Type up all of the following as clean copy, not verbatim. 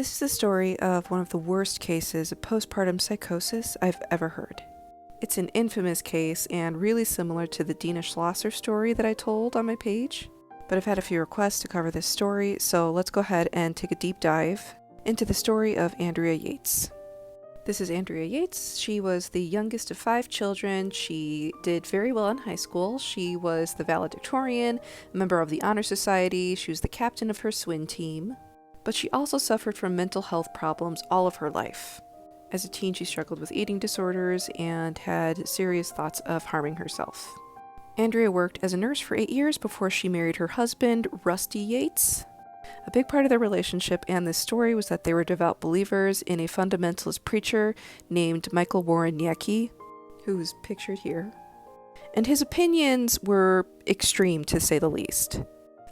This is the story of one of the worst cases of postpartum psychosis I've ever heard. It's an infamous case and really similar to the Dina Schlosser story that I told on my page, but I've had a few requests to cover this story, so let's go ahead and take a deep dive into the story of Andrea Yates. This is Andrea Yates. She was the youngest of 5 children. She did very well in high school. She was the valedictorian, a member of the Honor Society. She was the captain of her swim team. But she also suffered from mental health problems all of her life. As a teen, she struggled with eating disorders and had serious thoughts of harming herself. Andrea worked as a nurse for 8 years before she married her husband, Rusty Yates. A big part of their relationship and this story was that they were devout believers in a fundamentalist preacher named Michael Warren Yecke, who's pictured here. And his opinions were extreme, to say the least.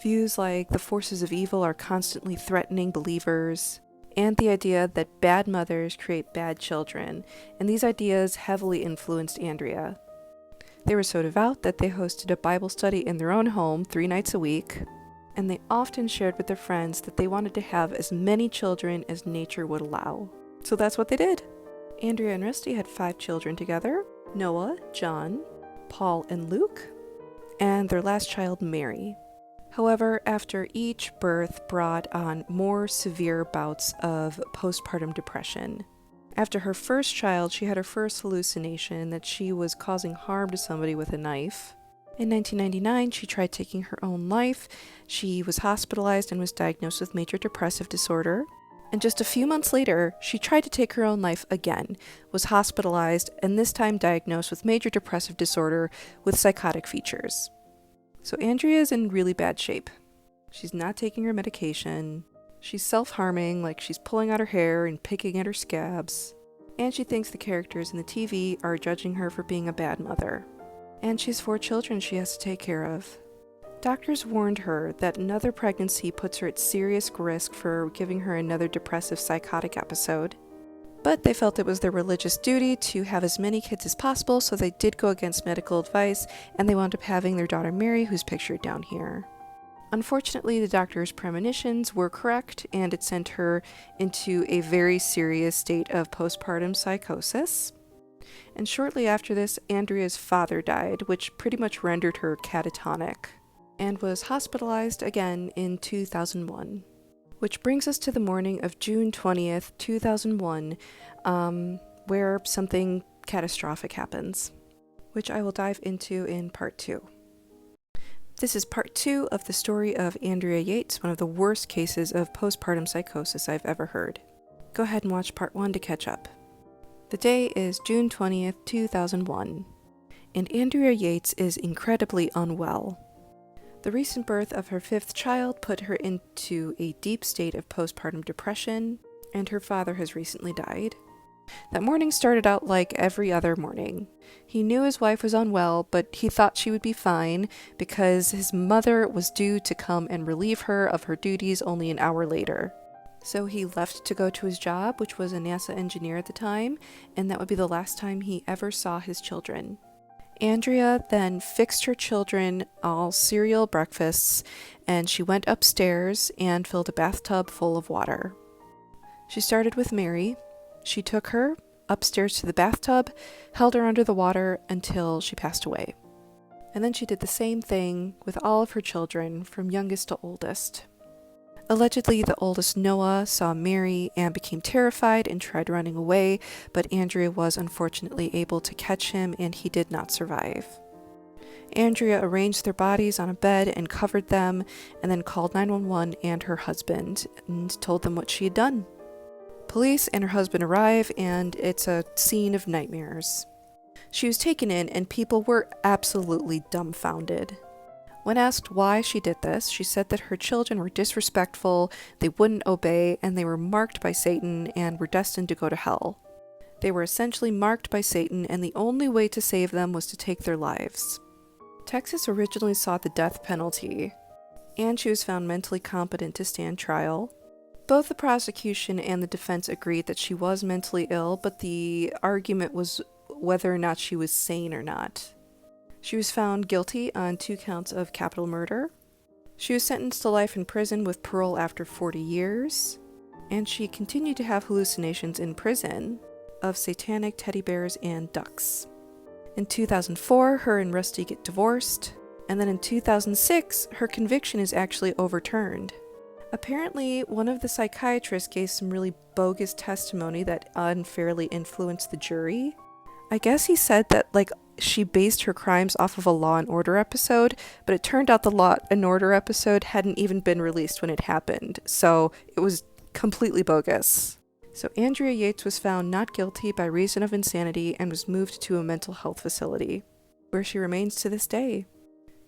Views like the forces of evil are constantly threatening believers, and the idea that bad mothers create bad children, and these ideas heavily influenced Andrea. They were so devout that they hosted a Bible study in their own home 3 nights a week, and they often shared with their friends that they wanted to have as many children as nature would allow. So that's what they did. Andrea and Rusty had 5 children together: Noah, John, Paul, and Luke, and their last child, Mary. However, after each birth brought on more severe bouts of postpartum depression. After her first child, she had her first hallucination that she was causing harm to somebody with a knife. In 1999, she tried taking her own life. She was hospitalized and was diagnosed with major depressive disorder. And just a few months later, she tried to take her own life again, was hospitalized, and this time diagnosed with major depressive disorder with psychotic features. So Andrea is in really bad shape. She's not taking her medication. She's self-harming, like she's pulling out her hair and picking at her scabs. And she thinks the characters in the TV are judging her for being a bad mother. And she has 4 children she has to take care of. Doctors warned her that another pregnancy puts her at serious risk for giving her another depressive psychotic episode. But they felt it was their religious duty to have as many kids as possible, so they did go against medical advice, and they wound up having their daughter Mary, who's pictured down here. Unfortunately, the doctor's premonitions were correct, and it sent her into a very serious state of postpartum psychosis. And shortly after this, Andrea's father died, which pretty much rendered her catatonic, and was hospitalized again in 2001. Which brings us to the morning of June 20th, 2001, where something catastrophic happens, which I will dive into in part 2. This is part 2 of the story of Andrea Yates, one of the worst cases of postpartum psychosis I've ever heard. Go ahead and watch part 1 to catch up. The day is June 20th, 2001, and Andrea Yates is incredibly unwell. The recent birth of her 5th child put her into a deep state of postpartum depression, and her father has recently died. That morning started out like every other morning. He knew his wife was unwell, but he thought she would be fine because his mother was due to come and relieve her of her duties only an hour later. So he left to go to his job, which was a NASA engineer at the time, and that would be the last time he ever saw his children. Andrea then fixed her children all cereal breakfasts, and she went upstairs and filled a bathtub full of water. She started with Mary. She took her upstairs to the bathtub, held her under the water until she passed away. And then she did the same thing with all of her children, from youngest to oldest. Allegedly, the oldest, Noah, saw Mary and became terrified and tried running away, but Andrea was unfortunately able to catch him, and he did not survive. Andrea arranged their bodies on a bed and covered them, and then called 911 and her husband and told them what she had done. Police and her husband arrive, and it's a scene of nightmares. She was taken in, and people were absolutely dumbfounded. When asked why she did this, she said that her children were disrespectful, they wouldn't obey, and they were marked by Satan and were destined to go to hell. They were essentially marked by Satan, and the only way to save them was to take their lives. Texas originally sought the death penalty, and she was found mentally competent to stand trial. Both the prosecution and the defense agreed that she was mentally ill, but the argument was whether or not she was sane or not. She was found guilty on 2 counts of capital murder. She was sentenced to life in prison with parole after 40 years. and she continued to have hallucinations in prison of satanic teddy bears and ducks. In 2004, her and Rusty get divorced, and then in 2006, her conviction is actually overturned. Apparently, one of the psychiatrists gave some really bogus testimony that unfairly influenced the jury. I guess he said that, she based her crimes off of a Law and Order episode, but it turned out the Law and Order episode hadn't even been released when it happened, so it was completely bogus. So Andrea Yates was found not guilty by reason of insanity and was moved to a mental health facility, where she remains to this day.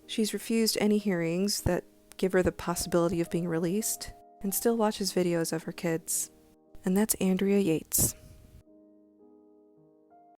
She's refused any hearings that give her the possibility of being released, and still watches videos of her kids. And that's Andrea Yates.